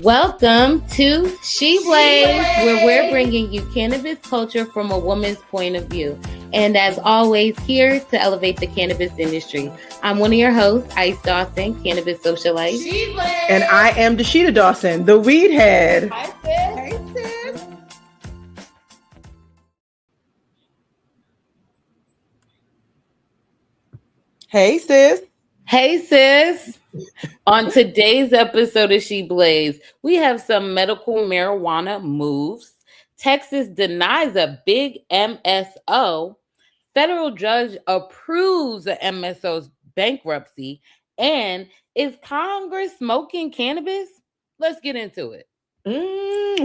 Welcome to She Blaze, where we're bringing you cannabis culture from a woman's point of view. And as always, here to elevate the cannabis industry. I'm one of your hosts, Ice Dawson, cannabis socialite. And I am Dashita Dawson, the weed head. Hi, sis. Hey, sis. Hey, sis. Hey, sis. On today's episode of She Blaze, we have some medical marijuana moves. Texas denies a big MSO. Federal judge approves the MSO's bankruptcy. And is Congress smoking cannabis? Let's get into it.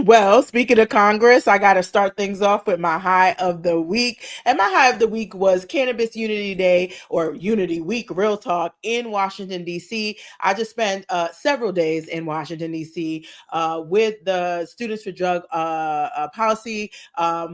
Well, speaking of Congress, I got to start things off with my high of the week. And my high of the week was Cannabis Unity Day or Unity Week, real talk, in Washington, D.C. I just spent several days in Washington, D.C. With the Students for Drug Policy,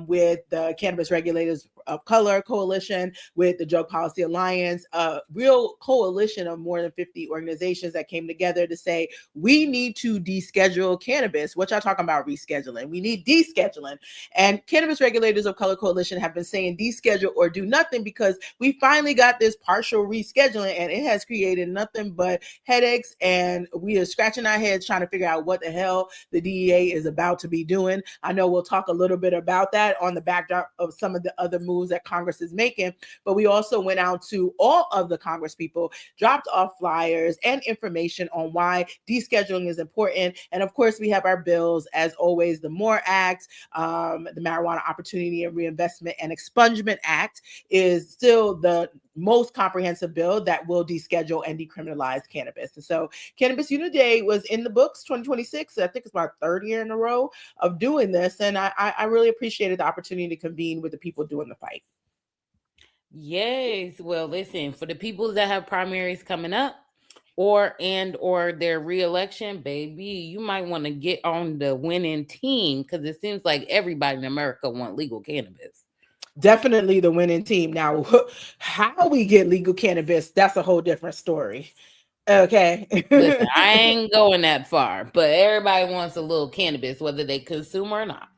with the Cannabis Regulators of Color Coalition, with the Drug Policy Alliance, a real coalition of more than 50 organizations that came together to say, we need to deschedule cannabis. What y'all talking about rescheduling? We need descheduling. And Cannabis Regulators of Color Coalition have been saying deschedule or do nothing because we finally got this partial rescheduling and it has created nothing but headaches, and we are scratching our heads trying to figure out what the hell the DEA is about to be doing. I know we'll talk a little bit about that on the backdrop of some of the other moves that Congress is making, but we also went out to all of the Congress people, dropped off flyers and information on why descheduling is important. And of course, we have our bills, as always, the MORE Act, the Marijuana Opportunity and Reinvestment and Expungement Act is still the most comprehensive bill that will deschedule and decriminalize cannabis. And so Cannabis Unity Day was in the books 2026. I think it's my third year in a row of doing this. And I really appreciated the opportunity to convene with the people doing the fight. Yes. Well, listen, for the people that have primaries coming up, or their reelection, baby, you might want to get on the winning team because it seems like everybody in America want legal cannabis. Definitely the winning team. Now, how we get legal cannabis, that's a whole different story. Okay. Listen, I ain't going that far, but everybody wants a little cannabis, whether they consume or not.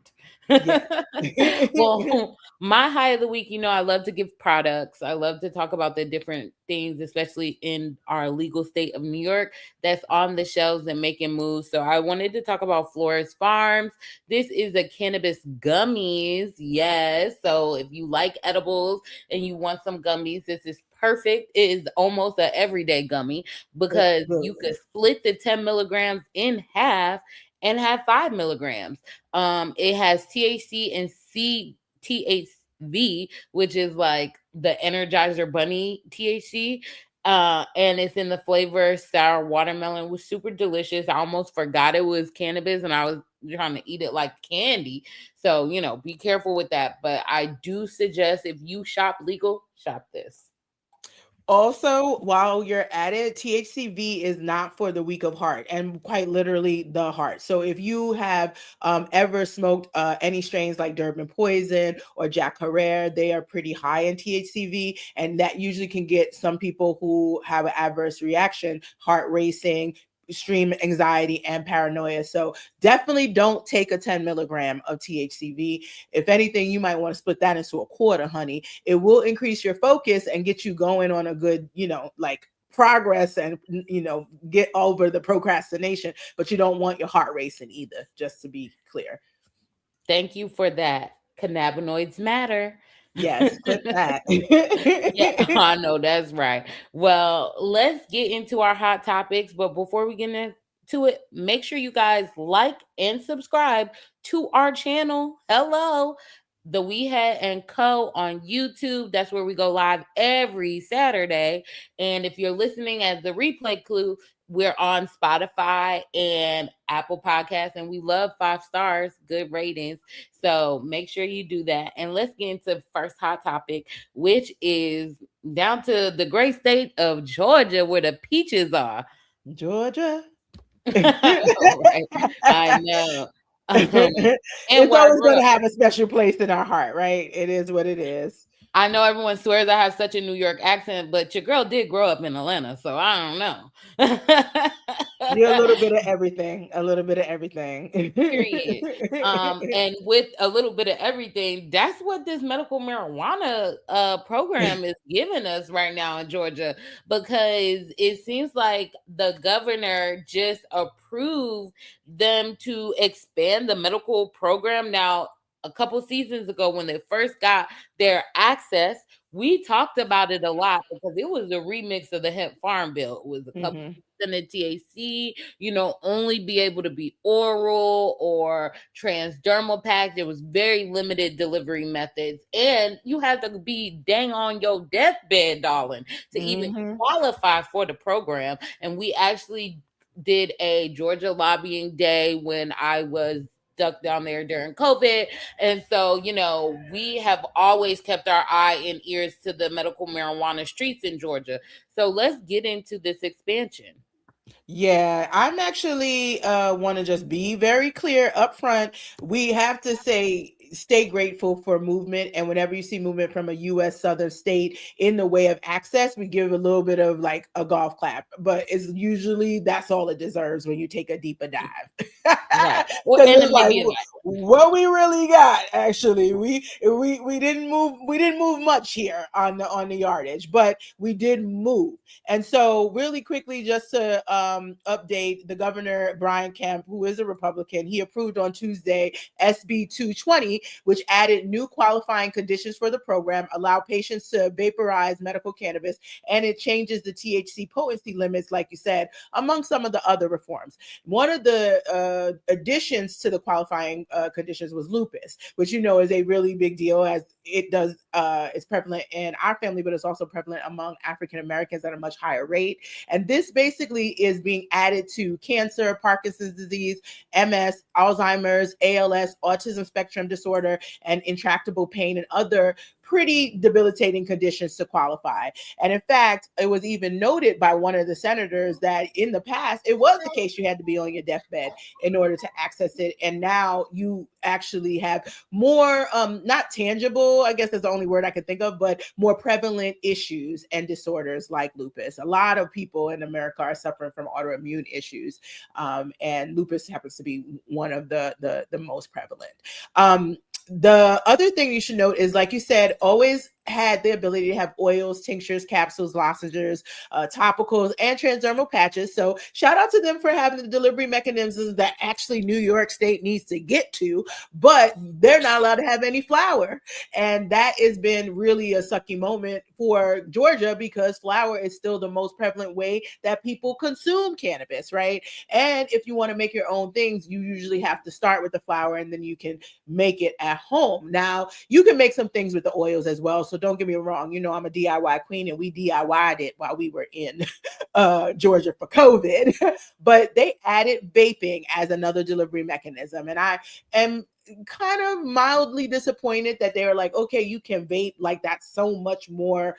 Yeah. Well, my high of the week, I love to give products. I love to talk about the different things, especially in our legal state of New York, that's on the shelves and making moves. So I wanted to talk about Flores Farms. This is a cannabis gummies. Yes. So if you like edibles and you want some gummies, this is perfect. It is almost an everyday gummy because you could split the 10 milligrams in half and have 5 milligrams. It has THC and CTHV, which is like the Energizer Bunny THC. And it's in the flavor sour watermelon. It was super delicious. I almost forgot it was cannabis and I was trying to eat it like candy. So, be careful with that. But I do suggest if you shop legal, shop this. Also, while you're at it, THCV is not for the weak of heart, and quite literally the heart. So if you have ever smoked any strains like Durban Poison or Jack Herrera, they are pretty high in THCV, and that usually can get some people who have an adverse reaction, heart racing, extreme anxiety, and paranoia. So definitely don't take a 10 milligram of THCV. If anything, you might want to split that into a quarter, honey. It will increase your focus and get you going on a good, progress and, get over the procrastination, but you don't want your heart racing either, just to be clear. Thank you for that. Cannabinoids matter. Yes, clip that. Yeah, I know that's right. Well, let's get into our hot topics. But before we get into it, make sure you guys like and subscribe to our channel. Hello, the We Had and Co on YouTube. That's where we go live every Saturday. And if you're listening as the replay clue, we're on Spotify and Apple Podcasts, and we love 5 stars, good ratings. So make sure you do that. And let's get into first hot topic, which is down to the great state of Georgia, where the peaches are. Georgia. Right. I know. It's always going to have a special place in our heart, right? It is what it is. I know everyone swears I have such a New York accent, but your girl did grow up in Atlanta, so I don't You're a know. little bit of everything. A little bit of everything. Period. And with a little bit of everything, that's what this medical marijuana program is giving us right now in Georgia, because it seems like the governor just approved them to expand the medical program. Now, a couple seasons ago, when they first got their access, we talked about it a lot because it was a remix of the hemp farm bill. It was a couple Hmm. percent of THC, only be able to be oral or transdermal pack. There was very limited delivery methods, and you had to be dang on your deathbed, darling, to even Hmm. qualify for the program. And we actually did a Georgia lobbying day when I was stuck down there during COVID. And so, we have always kept our eye and ears to the medical marijuana streets in Georgia. So let's get into this expansion. Yeah, I'm actually want to just be very clear up front. We have to say stay grateful for movement, and whenever you see movement from a US southern state in the way of access, we give a little bit of like a golf clap, but it's usually that's all it deserves when you take a deeper dive. Right. Or Because and it's then like maybe what we really got actually. We didn't move much here on the yardage, but we did move. And so, really quickly, just to update the governor, Brian Kemp, who is a Republican, he approved on Tuesday SB 220, which added new qualifying conditions for the program, allow patients to vaporize medical cannabis, and it changes the THC potency limits, like you said, among some of the other reforms. One of the additions to the qualifying conditions was lupus, which is a really big deal, as it does. It's prevalent in our family, but it's also prevalent among African Americans at a much higher rate. And this basically is being added to cancer, Parkinson's disease, MS, Alzheimer's, ALS, autism spectrum disorder, and intractable pain and other pretty debilitating conditions to qualify. And in fact, it was even noted by one of the senators that in the past, it was the case you had to be on your deathbed in order to access it. And now you actually have more, not tangible, I guess that's the only word I could think of, but more prevalent issues and disorders like lupus. A lot of people in America are suffering from autoimmune issues, and lupus happens to be one of the most prevalent. The other thing you should note is, like you said, always had the ability to have oils, tinctures, capsules, lozenges, topicals, and transdermal patches. So shout out to them for having the delivery mechanisms that actually New York State needs to get to, but they're not allowed to have any flour. And that has been really a sucky moment for Georgia, because flour is still the most prevalent way that people consume cannabis, right? And if you want to make your own things, you usually have to start with the flour and then you can make it at home. Now, you can make some things with the oils as well. So don't get me wrong. I'm a DIY queen, and we DIY'd it while we were in Georgia for COVID. But they added vaping as another delivery mechanism. And I am kind of mildly disappointed that they were like, okay, you can vape, like that's so much more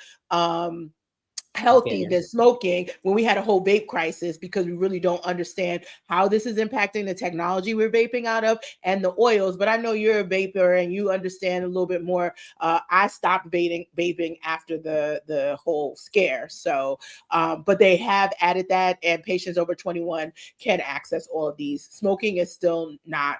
healthy better. than smoking, when we had a whole vape crisis, because we really don't understand how this is impacting the technology we're vaping out of and the oils. But I know you're a vapor and you understand a little bit more. I stopped vaping after the whole scare. So but they have added that, and patients over 21 can access all of these. Smoking is still not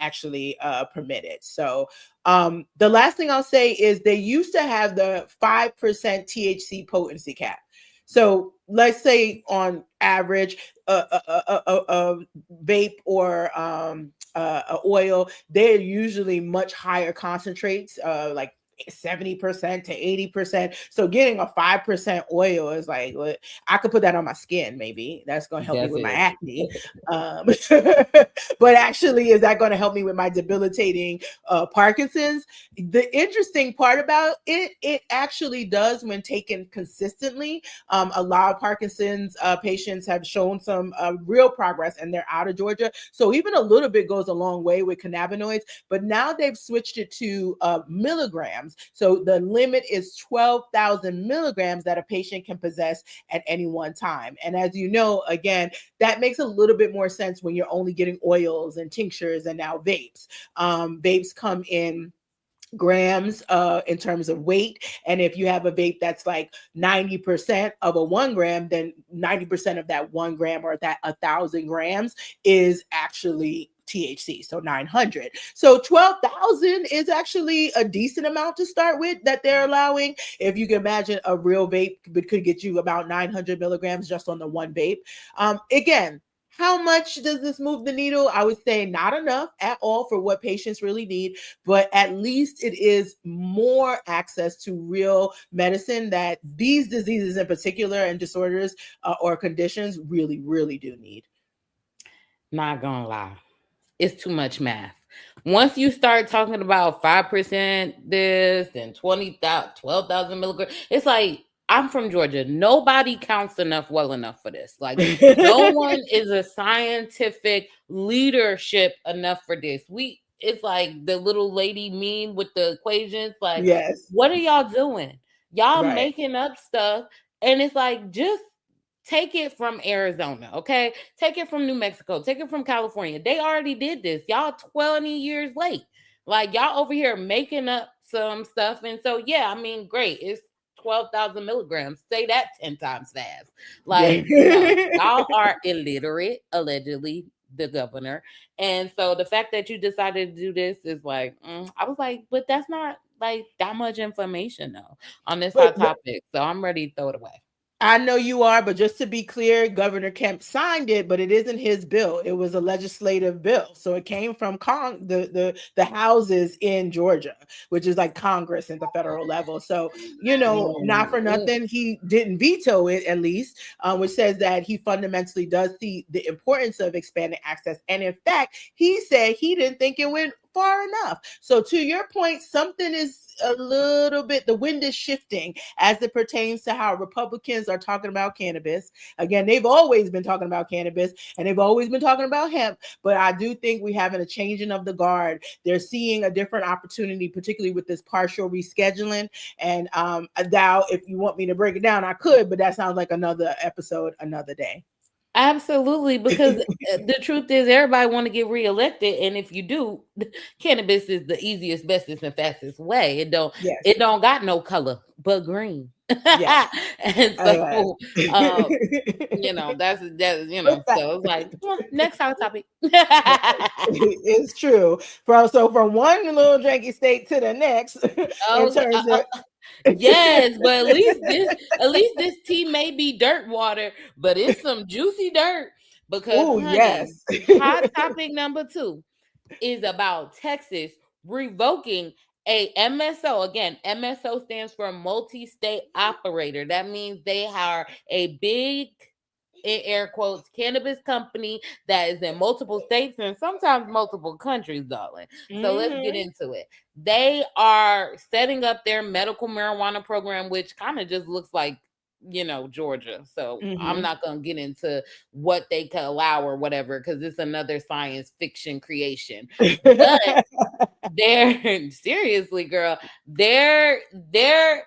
actually permitted. So the last thing I'll say is they used to have the 5% THC potency cap. So let's say on average, a vape or a oil, they're usually much higher concentrates, like 70% to 80%. So getting a 5% oil is like, I could put that on my skin. Maybe that's going to help me That's with my it. acne. Um, but actually, is that going to help me with my debilitating Parkinson's? The interesting part about it actually does when taken consistently. A lot of Parkinson's patients have shown some real progress, and they're out of Georgia. So even a little bit goes a long way with cannabinoids. But now they've switched it to milligrams. So the limit is 12,000 milligrams that a patient can possess at any one time. And as you know, again, that makes a little bit more sense when you're only getting oils and tinctures and now vapes. Vapes come in grams in terms of weight. And if you have a vape that's like 90% of a 1 gram, then 90% of that 1 gram or that 1,000 grams is actually THC, so 900. So 12,000 is actually a decent amount to start with that they're allowing. If you can imagine, a real vape could get you about 900 milligrams just on the one vape. Again, how much does this move the needle? I would say not enough at all for what patients really need, but at least it is more access to real medicine that these diseases in particular and disorders or conditions really, really do need. Not gonna lie, it's too much math. Once you start talking about 5% this and 20,000, 12,000 milligrams, it's like, I'm from Georgia. Nobody counts enough well enough for this. Like, no one is a scientific leadership enough for this. It's like the little lady meme with the equations. Like, Yes, what are y'all doing? Y'all right. making up stuff. And it's like, just take it from Arizona, okay? Take it from New Mexico. Take it from California. They already did this. Y'all 20 years late. Like, y'all over here making up some stuff. And so, yeah, I mean, great. It's 12,000 milligrams. Say that 10 times fast. Yeah. Like, no, y'all are illiterate, allegedly, the governor. And so the fact that you decided to do this is like, I was like, but that's not like that much information, though, on this hot but topic. So I'm ready to throw it away. I know you are, but just to be clear, Governor Kemp signed it, but it isn't his bill. It was a legislative bill, so it came from the houses in Georgia, which is like Congress at the federal level. So not for Mm, nothing, he didn't veto it, at least, which says that he fundamentally does see the importance of expanding access. And in fact, he said he didn't think it went far enough. So to your point, something is a little bit, the wind is shifting as it pertains to how Republicans are talking about cannabis. Again, they've always been talking about cannabis and they've always been talking about hemp, but I do think we having a changing of the guard. They're seeing a different opportunity, particularly with this partial rescheduling. And now, if you want me to break it down, I could, but that sounds like another episode, another day. absolutely, because the truth is everybody want to get reelected, and if you do, cannabis is the easiest, bestest, and fastest way. It don't Yes, it don't got no color but green. yes. And Uh, so With so it's like, next hot topic. it's true. From one little drinky state to the next, in Oh, terms of yes, but at least this tea may be dirt water, but it's some juicy dirt because, oh honey, yes. hot topic number 2 is about Texas revoking a MSO. Again, MSO stands for multi-state operator. That means they are a big, in air quotes, cannabis company that is in multiple states and sometimes multiple countries, darling. So let's get Hmm. into it. They are setting up their medical marijuana program, which kind of just looks like, Georgia. So I'm Hmm. not going to get into what they can allow or whatever because it's another science fiction creation. But their seriously, girl, their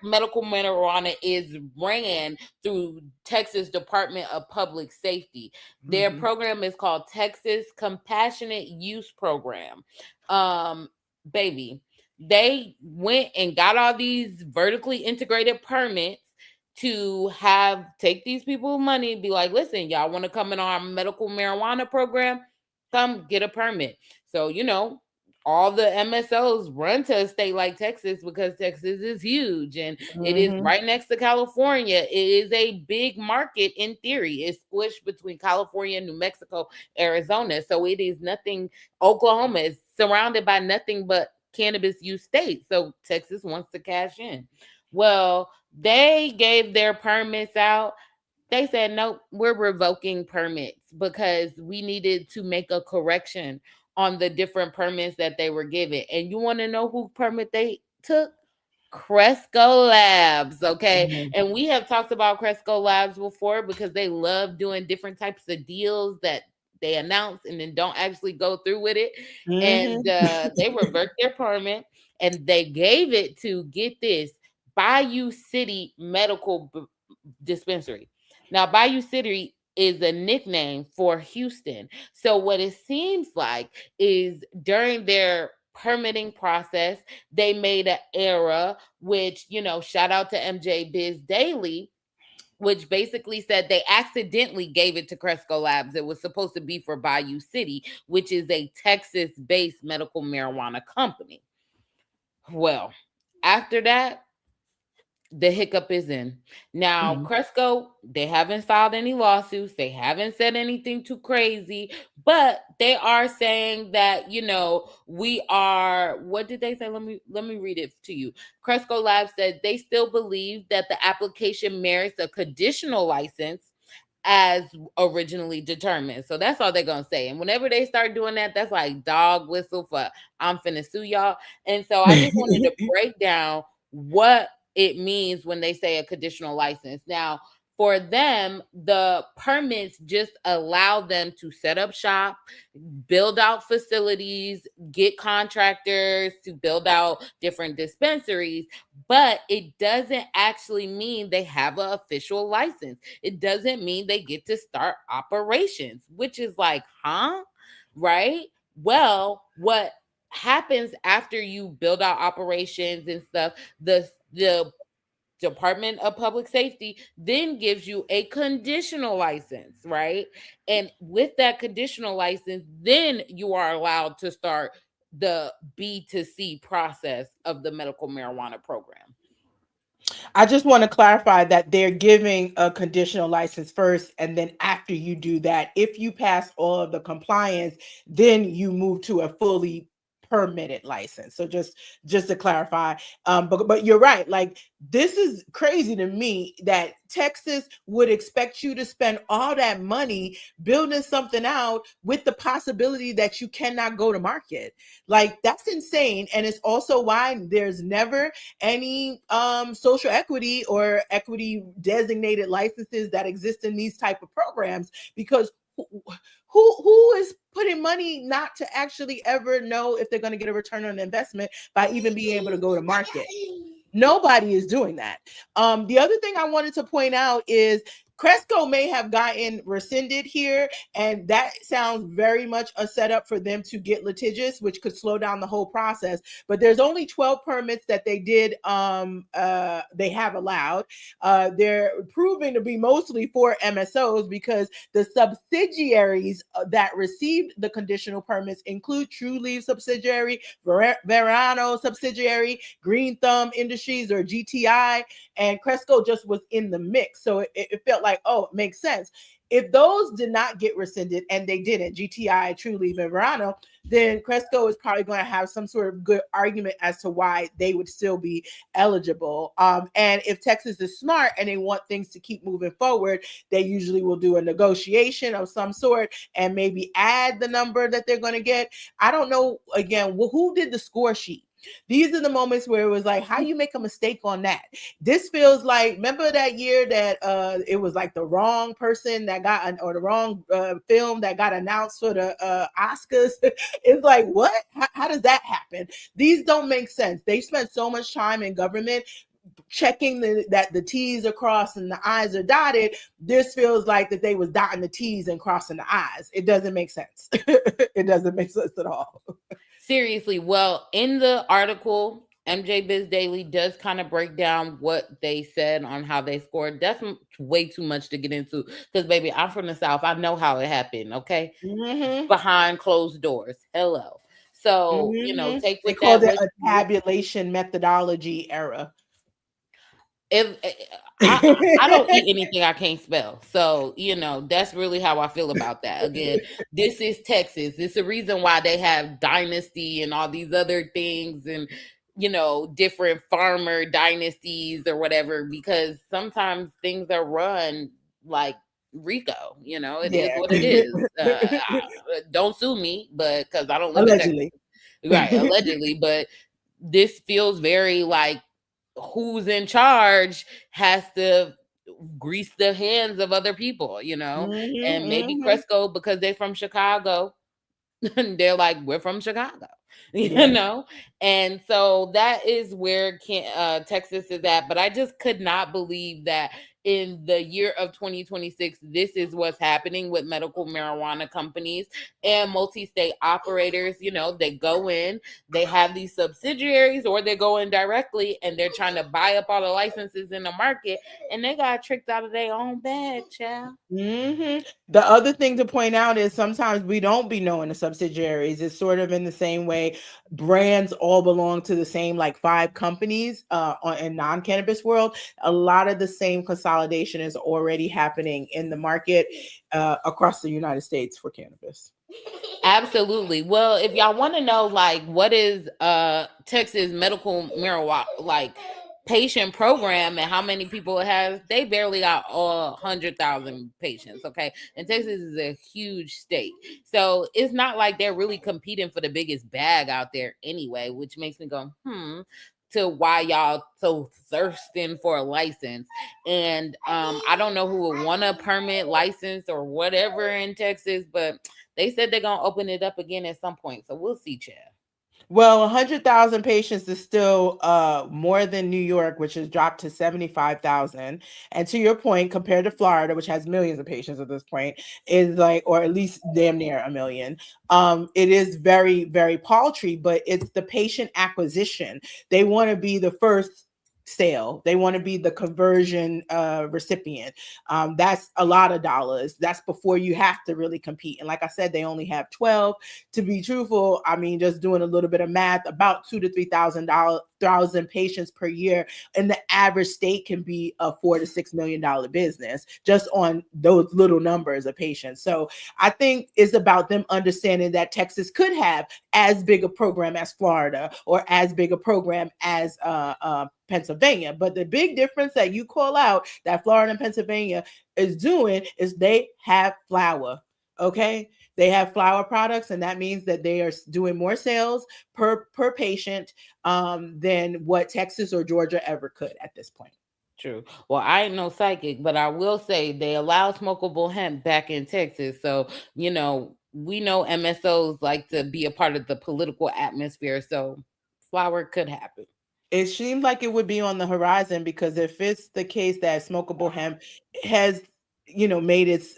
medical marijuana is ran through Texas Department of Public Safety. Their Hmm. program is called Texas Compassionate Use Program. Um, Baby, they went and got all these vertically integrated permits to have take these people money and be like, listen, y'all want to come in our medical marijuana program? Come get a permit. So, all the MSOs run to a state like Texas because Texas is huge and it is Hmm. right next to California. It is a big market in theory. It's squished between California, New Mexico, Arizona. So it is nothing. Oklahoma is surrounded by nothing but cannabis use states. So Texas wants to cash in. Well, they gave their permits out. They said, nope, we're revoking permits because we needed to make a correction on the different permits that they were given. And you want to know who permit they took? Cresco Labs, okay? Hmm. And we have talked about Cresco Labs before because they love doing different types of deals that they announce and then don't actually go through with it. And Hmm. they revert their permit and they gave it to, get this, Bayou City Medical Dispensary. Now, Bayou City is a nickname for Houston. So what it seems like is during their permitting process. They made an error, which, shout out to MJ Biz Daily, which basically said they accidentally gave it to Cresco Labs. It was supposed to be for Bayou City, which is a Texas based medical marijuana company. Well, after that, the hiccup is in. Now, Mhm. Cresco, they haven't filed any lawsuits. They haven't said anything too crazy, but they are saying that, we are, what did they say? Let me read it to you. Cresco Labs said they still believe that the application merits a conditional license as originally determined. So that's all they're gonna say. And whenever they start doing that, that's like dog whistle for I'm finna sue y'all. And so I just wanted to break down what it means when they say a conditional license. Now, for them, the permits just allow them to set up shop, build out facilities, get contractors to build out different dispensaries, but it doesn't actually mean they have an official license. It doesn't mean they get to start operations, which is like, huh? Right? Well, what happens after you build out operations and stuff, the Department of Public Safety then gives you a conditional license, right? And with that conditional license, then you are allowed to start the B2C process of the medical marijuana program. I just want to clarify that they're giving a conditional license first, and then after you do that, if you pass all of the compliance, then you move to a fully permitted license. So just to clarify, but you're right. Like, this is crazy to me that Texas would expect you to spend all that money building something out with the possibility that you cannot go to market. Like, that's insane, and it's also why there's never any social equity or equity designated licenses that exist in these type of programs, because who is putting money not to actually ever know if they're going to get a return on investment by even being able to go to market? Nobody is doing that. The other thing I wanted to point out is Cresco may have gotten rescinded here, and that sounds very much a setup for them to get litigious, which could slow down the whole process. But there's only 12 permits that they have allowed. They're proving to be mostly for MSOs, because the subsidiaries that received the conditional permits include True Leaf subsidiary, Verano subsidiary, Green Thumb Industries or GTI, and Cresco just was in the mix. So it felt like, oh, it makes sense. If those did not get rescinded, and they didn't, GTI, True Leaf, and Verano, then Cresco is probably going to have some sort of good argument as to why they would still be eligible. And if Texas is smart and they want things to keep moving forward, they usually will do a negotiation of some sort and maybe add the number that they're going to get. I don't know, again, who did the score sheet? These are the moments where it was like, how you make a mistake on that? This feels like, remember that year that it was like the wrong person that got or the wrong film that got announced for the Oscars. It's like, what? How does that happen? These don't make sense. They spent so much time in government checking that the T's are crossed and the I's are dotted. This feels like that they was dotting the T's and crossing the I's. It doesn't make sense. It doesn't make sense at all. Seriously, well, in the article, MJ Biz Daily does kind of break down what they said on how they scored. That's way too much to get into, because, baby, I'm from the South. I know how it happened, okay? Mm-hmm. Behind closed doors. Hello. So, Mm-hmm. take They with called that it what a you will. tabulation methodology era. If I don't eat anything I can't spell. So, that's really how I feel about that. Again, this is Texas. It's a reason why they have dynasty and all these other things, and different farmer dynasties or whatever, because sometimes things are run like Rico. It is Yeah. what it is. Don't sue me, but because I don't live in Texas. Allegedly. Right, allegedly, but this feels very like who's in charge has to grease the hands of other people, Mm-hmm, and maybe mm-hmm. Cresco, because they're from Chicago, they're like, we're from Chicago, you Yes. know? And so that is where Texas is at. But I just could not believe that in the year of 2026, this is what's happening with medical marijuana companies and multi-state operators. They go in, they have these subsidiaries, or they go in directly and they're trying to buy up all the licenses in the market, and they got tricked out of their own bag, child. The other thing to point out is sometimes we don't be knowing the subsidiaries. It's sort of in the same way brands all belong to the same like five companies in non-cannabis world. A lot of the same consolidation is already happening in the market across the United States for cannabis. Absolutely. Well, if y'all want to know like what is Texas medical marijuana like patient program and how many people it has, they barely got 100,000 patients. Okay, and Texas is a huge state, so it's not like they're really competing for the biggest bag out there anyway, which makes me go to why y'all so thirsting for a license. And I don't know who would want a permit license or whatever in Texas, but they said they're gonna open it up again at some point, so we'll see, Chad. Well, 100,000 patients is still more than New York, which has dropped to 75,000. And to your point, compared to Florida, which has millions of patients at this point, is like, or at least damn near a million. It is very, very paltry, but it's the patient acquisition. They want to be the first sale. They want to be the conversion recipient. That's a lot of dollars. That's before you have to really compete. And like I said, they only have 12. To be truthful, I mean, just doing a little bit of math, about $2,000 to $3,000 patients per year in the average state can be a $4 to $6 million business just on those little numbers of patients. So I think it's about them understanding that Texas could have as big a program as Florida or as big a program as Pennsylvania. But the big difference that you call out that Florida and Pennsylvania is doing is they have flower. Okay, they have flower products, and that means that they are doing more sales per patient than what Texas or Georgia ever could at this point. True. Well, I ain't no psychic, but I will say they allow smokable hemp back in Texas. So, we know MSOs like to be a part of the political atmosphere. So, flower could happen. It seemed like it would be on the horizon because if it's the case that smokable hemp has, made its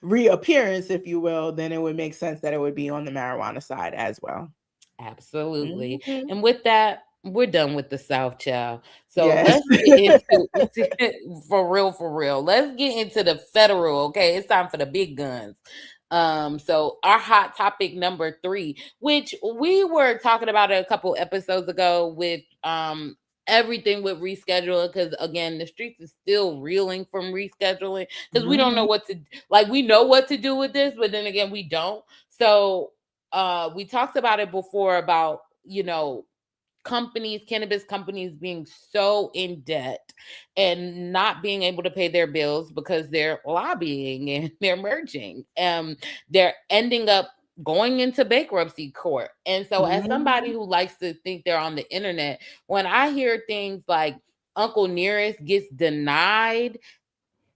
reappearance, if you will, then it would make sense that it would be on the marijuana side as well. Absolutely. Mhm. And with that, we're done with the South, child. So Yes. let's get into for real, for real. Let's get into the federal. Okay, it's time for the big guns. So our hot topic number 3, which we were talking about it a couple episodes ago with everything with rescheduling, because again the streets is still reeling from rescheduling because we don't know Mhm. what to like. We know what to do with this, but then again we don't. So we talked about it before about cannabis companies being so in debt and not being able to pay their bills because they're lobbying and they're merging. They're ending up going into bankruptcy court. And so as somebody Mhm. who likes to think they're on the internet, when I hear things like Uncle Nearest gets denied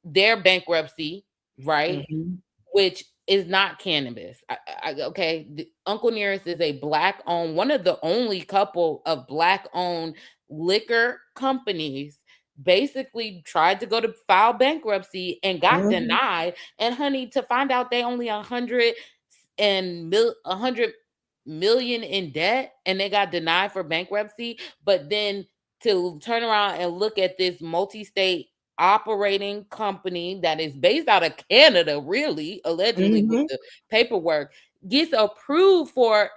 their bankruptcy, right? Mhm. Which is not cannabis. Okay, Uncle Nearest is a black owned, one of the only couple of black owned liquor companies. Basically, tried to go to file bankruptcy and got Mhm. denied. And honey, to find out they only 100 million in debt, and they got denied for bankruptcy. But then to turn around and look at this multi-state operating company that is based out of Canada, really, allegedly with Mhm. the paperwork, gets approved for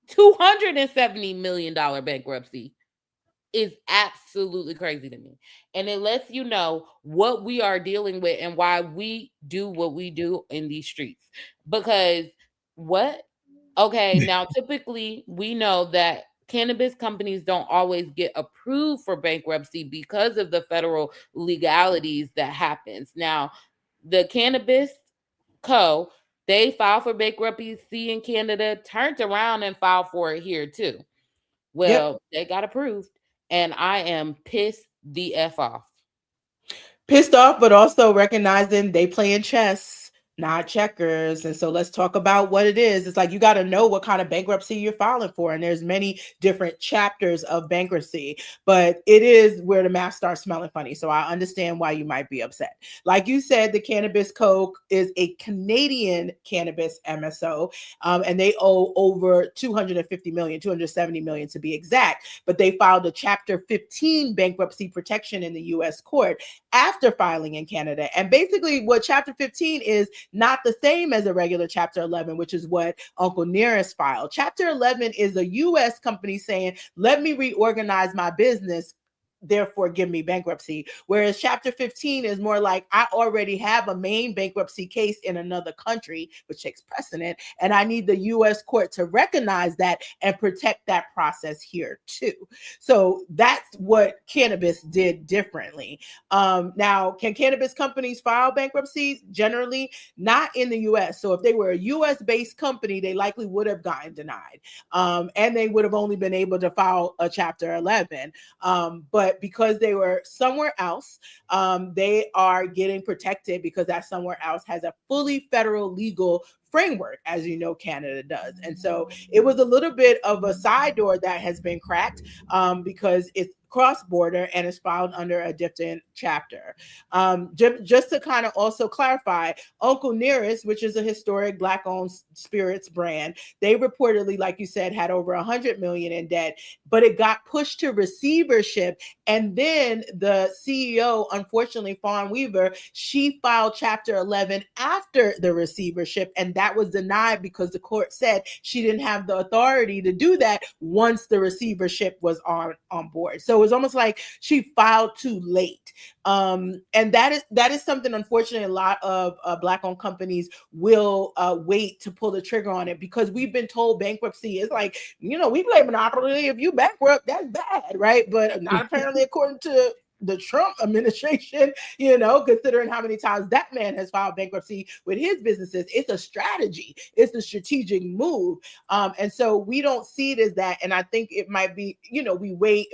$270 million bankruptcy is absolutely crazy to me. And it lets you know what we are dealing with and why we do what we do in these streets. Because what? Okay, now typically we know that cannabis companies don't always get approved for bankruptcy because of the federal legalities that happens. Now, the cannabis co, they filed for bankruptcy in Canada, turned around and filed for it here too. Yep. Well, they got approved, and I am pissed the F off. Pissed off, but also recognizing they playing chess. not checkers. And so let's talk about what it is. It's like you got to know what kind of bankruptcy you're filing for, and there's many different chapters of bankruptcy, but it is where the math starts smelling funny. So I understand why you might be upset. Like you said, the Cannabis Code is a Canadian cannabis MSO, and they owe over 250 million, 270 million to be exact, but they filed a chapter 15 bankruptcy protection in the US court after filing in Canada. And basically what chapter 15 is not the same as a regular chapter 11, which is what Uncle Nearest filed. Chapter 11 is a US company saying, let me reorganize my business, therefore give me bankruptcy. Whereas chapter 15 is more like, I already have a main bankruptcy case in another country, which takes precedent, and I need the US court to recognize that and protect that process here too. So that's what cannabis did differently. Now, can cannabis companies file bankruptcy? Generally, not in the US. So if they were a US based company, they likely would have gotten denied. And they would have only been able to file a chapter 11. But because they were somewhere else, they are getting protected because that somewhere else has a fully federal legal framework, as you know, Canada does. And so it was a little bit of a side door that has been cracked, because it's cross border and is filed under a different chapter. Just to kind of also clarify, Uncle Nearest, which is a historic Black owned spirits brand, they reportedly, like you said, had over 100 million in debt, but it got pushed to receivership. And then the CEO, unfortunately, Fawn Weaver, she filed chapter 11 after the receivership, and that was denied because the court said she didn't have the authority to do that once the receivership was on board. So it was almost like she filed too late. And that is something, unfortunately, a lot of Black owned companies will wait to pull the trigger on it, because we've been told bankruptcy is like, we play Monopoly. If you bankrupt, that's bad, right? But not apparently according to the Trump administration, considering how many times that man has filed bankruptcy with his businesses. It's a strategy. It's a strategic move. And so we don't see it as that. And I think it might be, we wait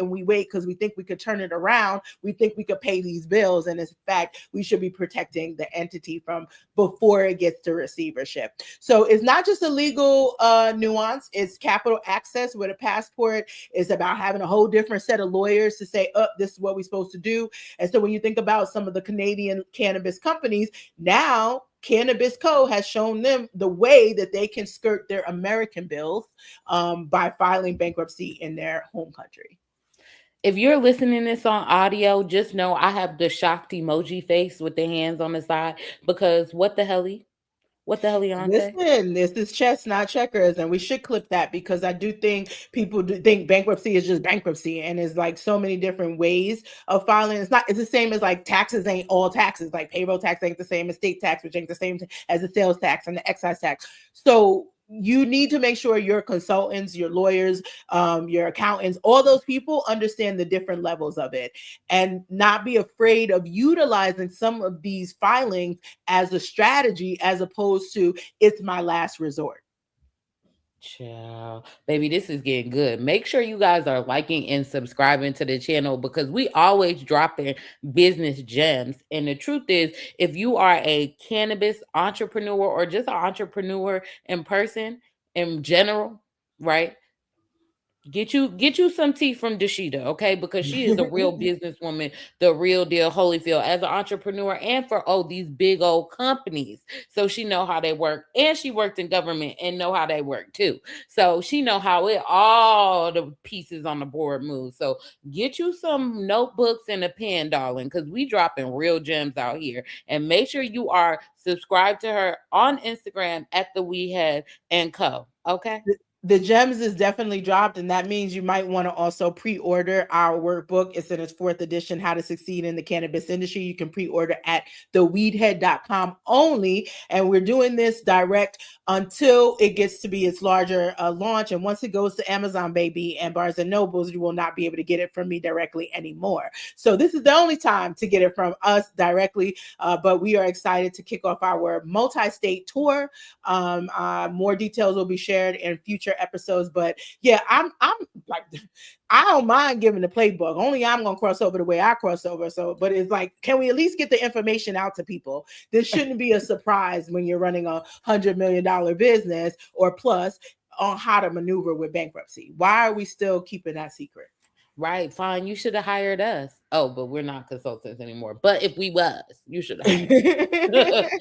because we think we could turn it around. We think we could pay these bills. And in fact, we should be protecting the entity from before it gets to receivership. So it's not just a legal nuance. It's capital access with a passport. It's about having a whole different set of lawyers to say, this is what we're supposed to do. And so when you think about some of the Canadian cannabis companies, now Cannabis Co. has shown them the way that they can skirt their American bills, by filing bankruptcy in their home country. If you're listening to this on audio, just know I have the shocked emoji face with the hands on the side, because what the hell? What the hell, Yante? Listen, this is chess, not checkers, and we should clip that, because I do think people do think bankruptcy is just bankruptcy, and it's like so many different ways of filing. It's the same as like taxes ain't all taxes. Like payroll tax ain't the same as state tax, which ain't the same as the sales tax and the excise tax. So you need to make sure your consultants, your lawyers, your accountants, all those people understand the different levels of it, and not be afraid of utilizing some of these filings as a strategy, as opposed to it's my last resort. Ciao. Baby, this is getting good. Make sure you guys are liking and subscribing to the channel, because we always dropping business gems. And the truth is, if you are a cannabis entrepreneur or just an entrepreneur in person in general, right? Get you some tea from Dashida, okay? Because she is a real businesswoman, the real deal, Holyfield, as an entrepreneur, and for these big old companies. So she know how they work, and she worked in government and know how they work too. So she know how all the pieces on the board move. So get you some notebooks and a pen, darling, because we dropping real gems out here. And make sure you are subscribed to her on Instagram at the We Head and Co. Okay. The gems is definitely dropped, and that means you might want to also pre-order our workbook. It's in its 4th edition, How to Succeed in the Cannabis Industry. You can pre-order at theweedhead.com only, and we're doing this direct until it gets to be its larger launch. And once it goes to Amazon, baby, and Barnes and Nobles, you will not be able to get it from me directly anymore. So this is the only time to get it from us directly, but we are excited to kick off our multi-state tour. More details will be shared in future episodes, but yeah, I'm like I don't mind giving the playbook. Only I'm gonna cross over the way I cross over. So, but it's like, can we at least get the information out to people? This shouldn't be a surprise when you're running $100 million business or plus on how to maneuver with bankruptcy. Why are we still keeping that secret? Right, fine. You should have hired us. Oh, but we're not consultants anymore. But if we was, you should have I'm hired us.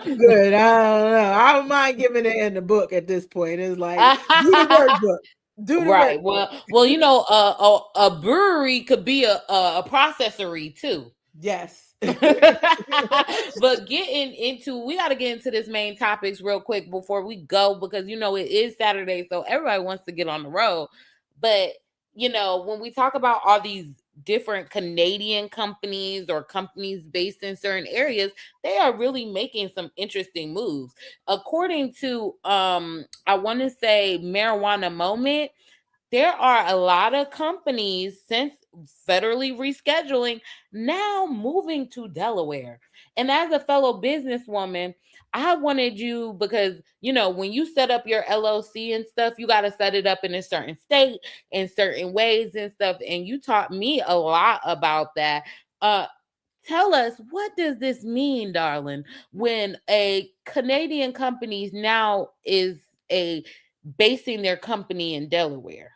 good. I don't know. I don't mind giving it in the book at this point. It's like, do the workbook. Do the Right. workbook. Well, a brewery could be a processory too. Yes. But getting into, we got to get into this main topics real quick before we go, because it is Saturday, so everybody wants to get on the road. But when we talk about all these different Canadian companies or companies based in certain areas, they are really making some interesting moves. According to I want to say Marijuana Moment, there are a lot of companies since federally rescheduling now moving to Delaware. And as a fellow businesswoman, I wanted you, because when you set up your LLC and stuff, you got to set it up in a certain state in certain ways and stuff. And you taught me a lot about that. Uh, Tell us, what does this mean, darling, when a Canadian company now is a basing their company in Delaware?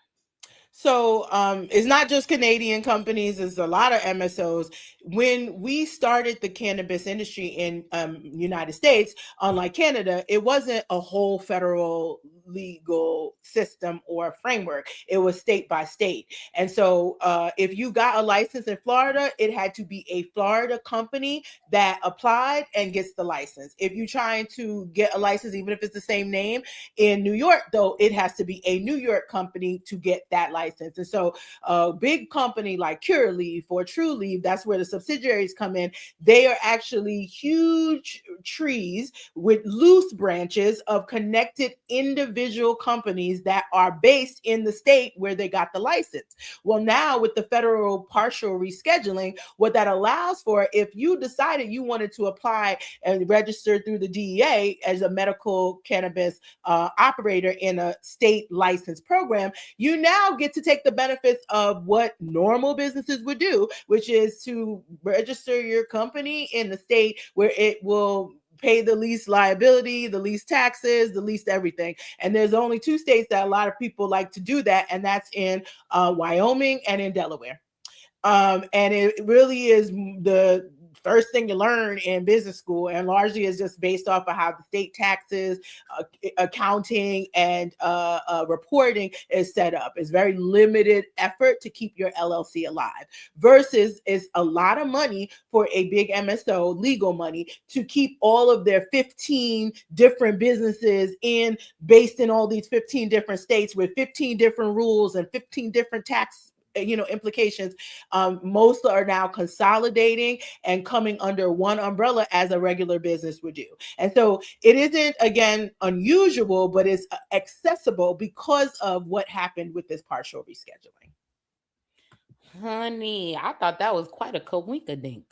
So it's not just Canadian companies, it's a lot of MSOs. When we started the cannabis industry in United States, unlike Canada, it wasn't a whole federal legal system or framework. It was state by state. And so if you got a license in Florida, it had to be a Florida company that applied and gets the license. If you're trying to get a license, even if it's the same name, in New York, though, it has to be a New York company to get that license. And so a big company like Curaleaf or Trulieve, that's where the subsidiaries come in. They are actually huge trees with loose branches of connected individual companies that are based in the state where they got the license. Well, now with the federal partial rescheduling, what that allows for, if you decided you wanted to apply and register through the DEA as a medical cannabis operator in a state license program, you now get to take the benefits of what normal businesses would do, which is to register your company in the state where it will pay the least liability, the least taxes, the least everything. And there's only two states that a lot of people like to do that, and that's in Wyoming and in Delaware. And it really is the first thing you learn in business school, and largely is just based off of how the state taxes, accounting, and reporting is set up. It's very limited effort to keep your LLC alive, versus is a lot of money for a big MSO, legal money, to keep all of their 15 different businesses based in all these 15 different states with 15 different rules and 15 different tax implications. Most are now consolidating and coming under one umbrella as a regular business would do. And so it isn't, again, unusual, but it's accessible because of what happened with this partial rescheduling. Honey, I thought that was quite a coinkadink.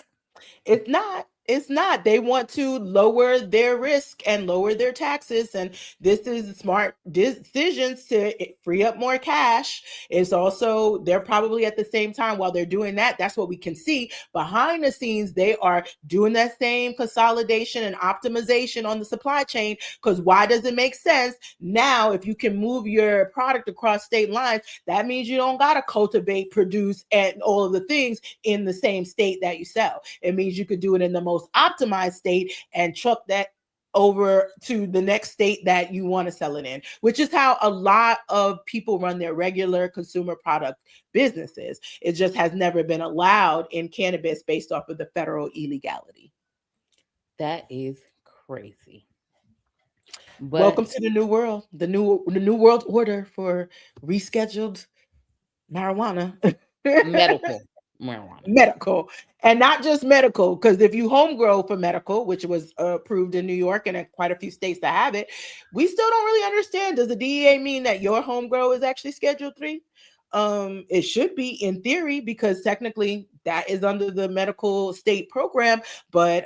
It's not. It's not. They want to lower their risk and lower their taxes. And this is smart decisions to free up more cash. It's also, they're probably at the same time while they're doing that, that's what we can see. Behind the scenes, they are doing that same consolidation and optimization on the supply chain. Because why does it make sense? Now, if you can move your product across state lines, that means you don't got to cultivate, produce, and all of the things in the same state that you sell. It means you could do it in the most optimized state and truck that over to the next state that you want to sell it in, which is how a lot of people run their regular consumer product businesses. It just has never been allowed in cannabis based off of the federal illegality. That is crazy. Welcome But to the new world, the new world order for rescheduled marijuana. medical marijuana. Medical, and not just medical, because if you home grow for medical, which was approved in New York and in quite a few states that have it, we still don't really understand. Does the DEA mean that your home grow is actually Schedule 3? It should be in theory, because technically that is under the medical state program, but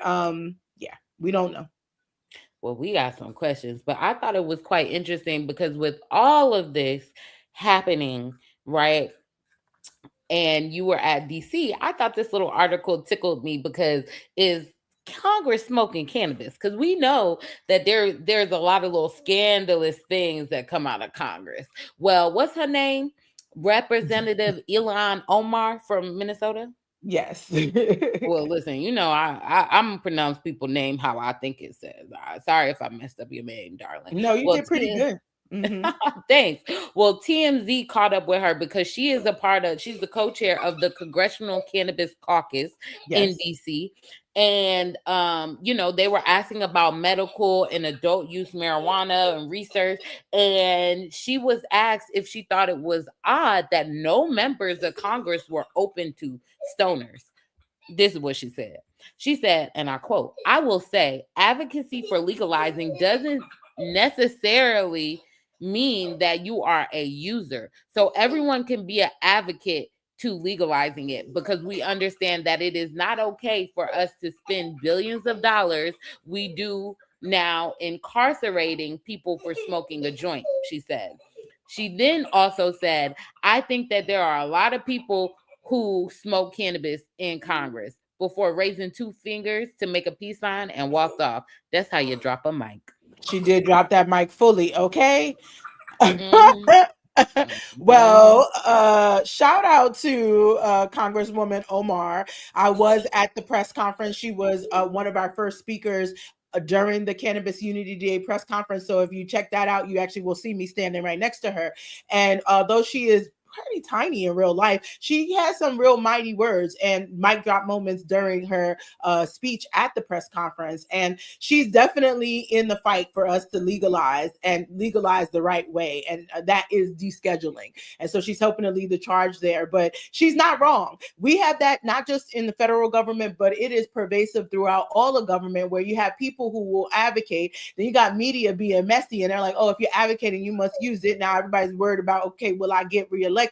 yeah, we don't know. Well, we got some questions, but I thought it was quite interesting because with all of this happening, right? And you were at DC, I thought this little article tickled me because is Congress smoking cannabis? Because we know that there's a lot of little scandalous things that come out of Congress. Well, what's her name? Representative Elon Omar from Minnesota. Yes. Well, listen, I'm gonna pronounce people name how I think it says. Sorry if I messed up your name, darling. No, you Well, did pretty good. Hmm. thanks. Well, TMZ caught up with her because she's the co-chair of the Congressional Cannabis Caucus in Yes. DC. And they were asking about medical and adult use marijuana and research. And she was asked if she thought it was odd that no members of Congress were open to stoners. This is what she said. She said, and I quote, I will say advocacy for legalizing doesn't necessarily mean that you are a user. So everyone can be an advocate to legalizing it because we understand that it is not okay for us to spend billions of dollars we do now incarcerating people for smoking a joint, she said. She then also said, I think that there are a lot of people who smoke cannabis in Congress before raising two fingers to make a peace sign and walked off. That's how you drop a mic. She did drop that mic fully, okay? Hmm. Hmm. Well, shout out to Congresswoman Omar. I was at the press conference. She was one of our first speakers during the Cannabis Unity Day press conference. So if you check that out, you actually will see me standing right next to her. And though she is pretty tiny in real life, she has some real mighty words and mic drop moments during her speech at the press conference. And she's definitely in the fight for us to legalize and legalize the right way. And that is descheduling. And so she's hoping to lead the charge there. But she's not wrong. We have that not just in the federal government, but it is pervasive throughout all of government where you have people who will advocate. Then you got media being messy and they're like, oh, if you're advocating, you must use it. Now everybody's worried about, okay, will I get reelected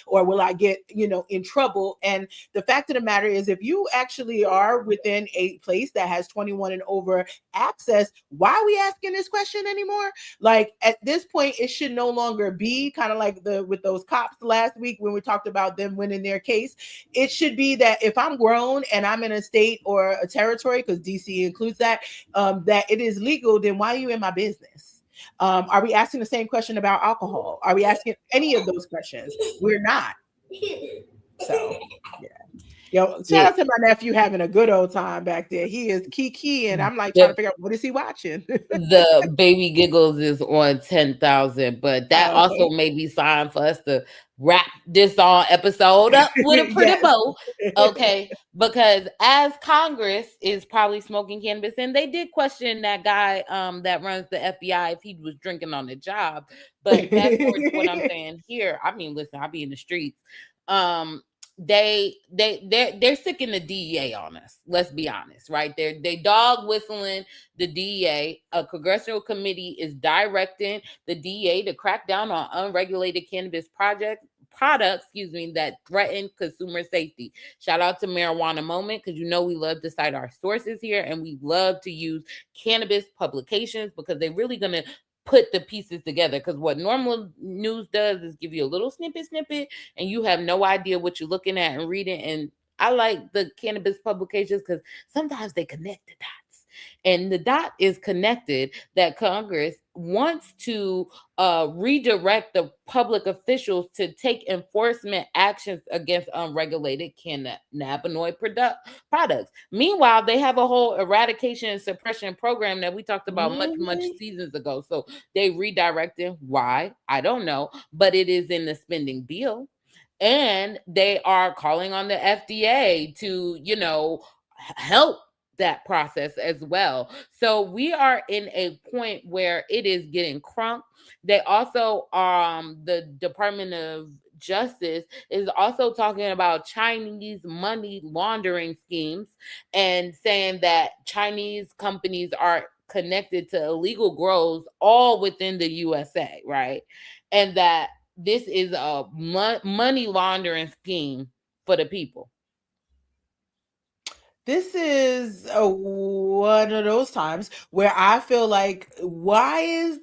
or will I get, in trouble? And the fact of the matter is, if you actually are within a place that has 21 and over access, why are we asking this question anymore? Like at this point, it should no longer be kind of like the with those cops last week when we talked about them winning their case. It should be that if I'm grown and I'm in a state or a territory, because DC includes that, that it is legal, then why are you in my business? Are we asking the same question about alcohol? Are we asking any of those questions? We're not. So, yeah. Yo, shout Yeah. out to my nephew having a good old time back there. He is kiki, and I'm like trying to The figure out what is he watching. the baby giggles is on 10,000, but that Oh, also okay. may be sign for us to wrap this on episode up with a pretty Yes. bow. Okay, because as Congress is probably smoking cannabis, and they did question that guy that runs the FBI if he was drinking on the job. But fast forward to what I'm saying here. I mean, listen, I'll be in the streets. Um, they're sicking the DEA on us. Let's be honest, right? They dog whistling the DEA. A congressional committee is directing the DEA to crack down on unregulated cannabis products, that threaten consumer safety. Shout out to Marijuana Moment because we love to cite our sources here and we love to use cannabis publications because they're really gonna put the pieces together. Because what normal news does is give you a little snippet and you have no idea what you're looking at and reading. And I like the cannabis publications because sometimes they connect the dots. And the dot is connected that Congress wants to redirect the public officials to take enforcement actions against unregulated cannabinoid products. Meanwhile, they have a whole eradication and suppression program that we talked about much Mhm. seasons ago. So they redirecting. Why? I don't know, but it is in the spending bill. And they are calling on the FDA to, help that process as well. So we are in a point where it is getting crunk. They also the Department of Justice is also talking about Chinese money laundering schemes and saying that Chinese companies are connected to illegal grows all within the USA, right? And that this is a money laundering scheme for the people. This is one of those times where I feel like, why is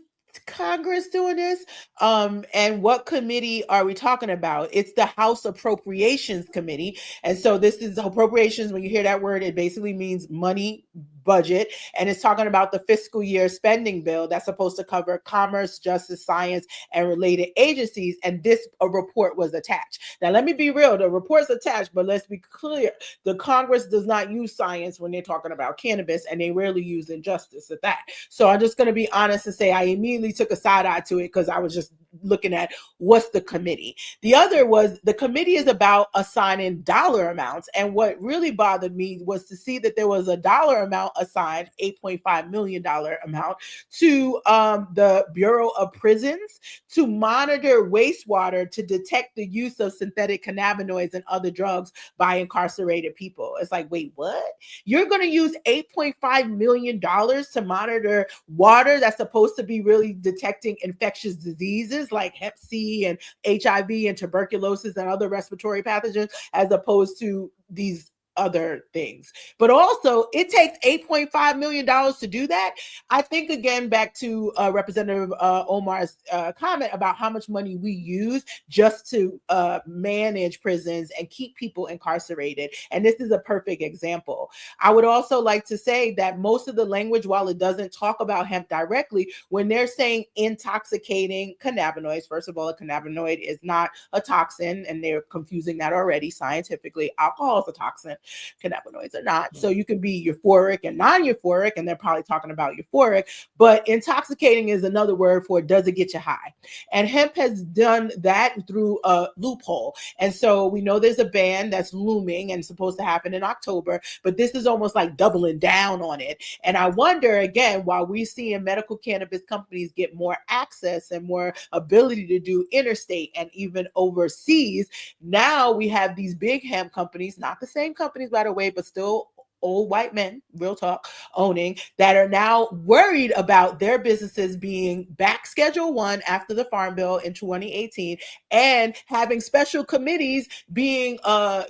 Congress doing this? And what committee are we talking about? It's the House Appropriations Committee. And so this is appropriations. When you hear that word, it basically means money, budget. And it's talking about the fiscal year spending bill that's supposed to cover commerce, justice, science, and related agencies. And this a report was attached. Now, let me be real. The report's attached, but let's be clear. The Congress does not use science when they're talking about cannabis, and they rarely use injustice at that. So I'm just going to be honest and say I immediately took a side eye to it because I was just looking at what's the committee. The other was the committee is about assigning dollar amounts. And what really bothered me was to see that there was a dollar amount assigned, $8.5 million amount, to the Bureau of Prisons to monitor wastewater to detect the use of synthetic cannabinoids and other drugs by incarcerated people. It's like, wait, what? You're going to use $8.5 million to monitor water that's supposed to be really detecting infectious diseases like Hep C and HIV and tuberculosis and other respiratory pathogens, as opposed to these other things. But also, it takes $8.5 million to do that. I think, again, back to Representative Omar's comment about how much money we use just to manage prisons and keep people incarcerated. And this is a perfect example. I would also like to say that most of the language, while it doesn't talk about hemp directly, when they're saying intoxicating cannabinoids, first of all, a cannabinoid is not a toxin, and they're confusing that already scientifically. Alcohol is a toxin, cannabinoids are not. So you can be euphoric and non-euphoric, and they're probably talking about euphoric, but intoxicating is another word for does it get you high? And hemp has done that through a loophole. And so we know there's a ban that's looming and supposed to happen in October, but this is almost like doubling down on it. And I wonder, again, while we see in medical cannabis companies get more access and more ability to do interstate and even overseas, now we have these big hemp companies, not the same companies, by the way, but still old white men, real talk, owning, that are now worried about their businesses being back Schedule 1 after the Farm Bill in 2018, and having special committees being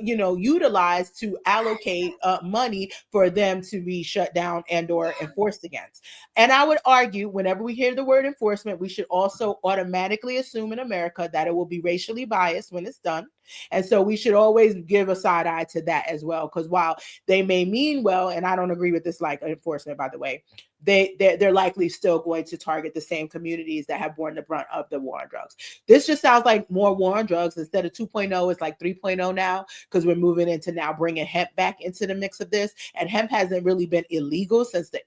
utilized to allocate money for them to be shut down and or enforced against. And I would argue, whenever we hear the word enforcement, we should also automatically assume in America that it will be racially biased when it's done. And so we should always give a side eye to that as well, because while they may mean well, and I don't agree with this like enforcement, by the way, they're likely still going to target the same communities that have borne the brunt of the war on drugs. This just sounds like more war on drugs. Instead of 2.0, it's like 3.0 now, because we're moving into now bringing hemp back into the mix of this. And hemp hasn't really been illegal since the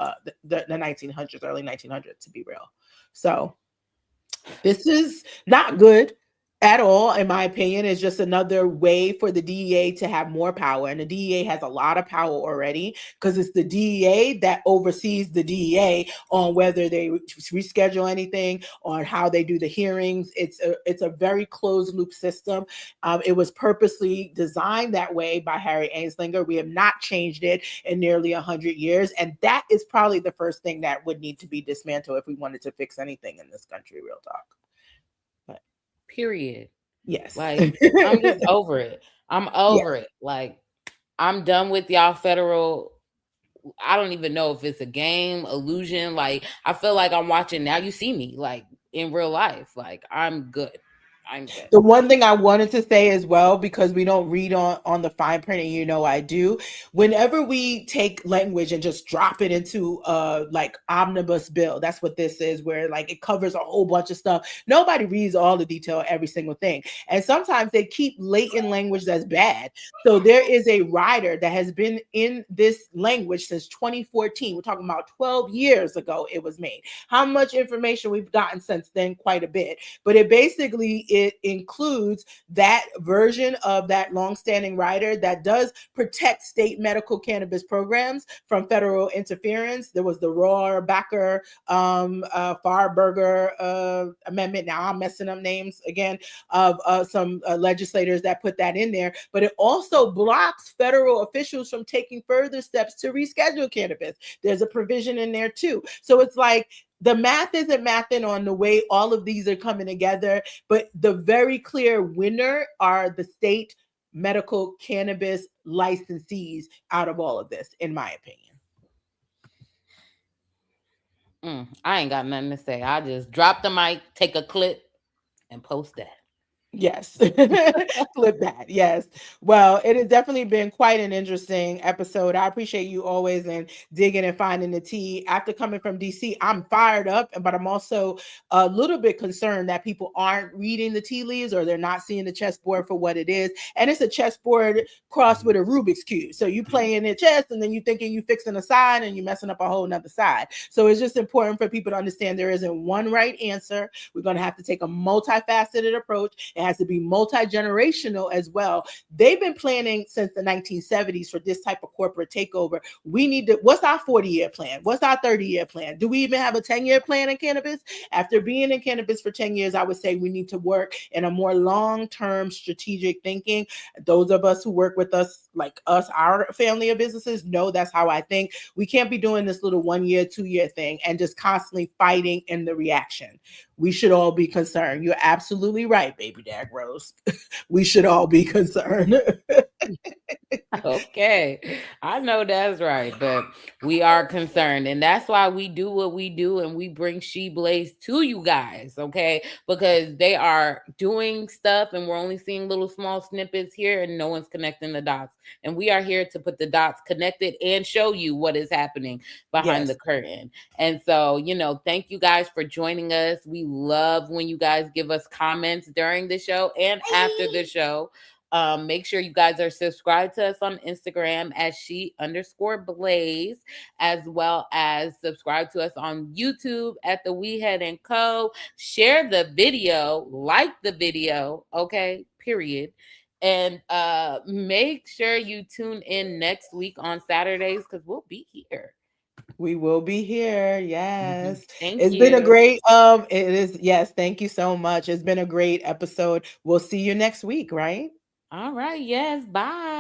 1900s, early 1900s, to be real. So this is not good at all, in my opinion. It's just another way for the DEA to have more power. And the DEA has a lot of power already, because it's the DEA that oversees the DEA on whether they reschedule anything, on how they do the hearings. It's a very closed loop system. It was purposely designed that way by Harry Anslinger. We have not changed it in nearly 100 years. And that is probably the first thing that would need to be dismantled if we wanted to fix anything in this country, real talk. But Period. yes. Like, I'm just over it. I'm Yeah. over it. Like, I'm done with y'all federal. I don't even know if it's a game, illusion. Like, I feel like I'm watching Now You See Me, like in real life. Like, I'm good. I'm good. The one thing I wanted to say as well, because we don't read on the fine print, and I do, whenever we take language and just drop it into like omnibus bill, that's what this is, where like it covers a whole bunch of stuff. Nobody reads all the detail, every single thing. And sometimes they keep latent language that's bad. So there is a rider that has been in this language since 2014. We're talking about 12 years ago it was made. How much information we've gotten since then? Quite a bit. But it includes that version of that longstanding rider that does protect state medical cannabis programs from federal interference. There was the Rohrabacher Farberger amendment. Now I'm messing up names again, of some legislators that put that in there. But it also blocks federal officials from taking further steps to reschedule cannabis. There's a provision in there too. So it's like the math isn't mathing on the way all of these are coming together, but the very clear winner are the state medical cannabis licensees out of all of this, in my opinion. I ain't got nothing to say. I just drop the mic, take a clip, and post that. Yes. Clip that. Yes. Well, it has definitely been quite an interesting episode. I appreciate you always and digging and finding the tea. After coming from DC, I'm fired up, but I'm also a little bit concerned that people aren't reading the tea leaves or they're not seeing the chessboard for what it is. And it's a chessboard crossed with a Rubik's Cube. So you playing the chess and then you thinking you fixing a side and you messing up a whole nother side. So it's just important for people to understand there isn't one right answer. We're going to have to take a multifaceted approach. It has to be multi-generational as well. They've been planning since the 1970s for this type of corporate takeover. We need to, what's our 40-year plan? What's our 30-year plan? Do we even have a 10-year plan in cannabis? After being in cannabis for 10 years, I would say we need to work in a more long-term strategic thinking. Those of us who work with us, like us, our family of businesses, know that's how I think. We can't be doing this little 1 year, 2 year thing and just constantly fighting in the reaction. We should all be concerned. You're absolutely right, baby Dag Rose. We should all be concerned. Okay, I know that's right, but we are concerned, and that's why we do what we do, and we bring She Blaze to you guys, okay? Because they are doing stuff, and we're only seeing little small snippets here, and no one's connecting the dots. And we are here to put the dots connected and show you what is happening behind the Yes. curtain. And so, thank you guys for joining us. We love when you guys give us comments during the show and after the show. Make sure you guys are subscribed to us on Instagram as she_blaze, as well as subscribe to us on YouTube at the We Head and Co. Share the video, like the video, okay, period. And make sure you tune in next week on Saturdays because we'll be here. We will be here. Yes. Thank It's been a you. great it is, yes, thank you so much. It's been a great episode. We'll see you next week, right? All right. Yes. Bye.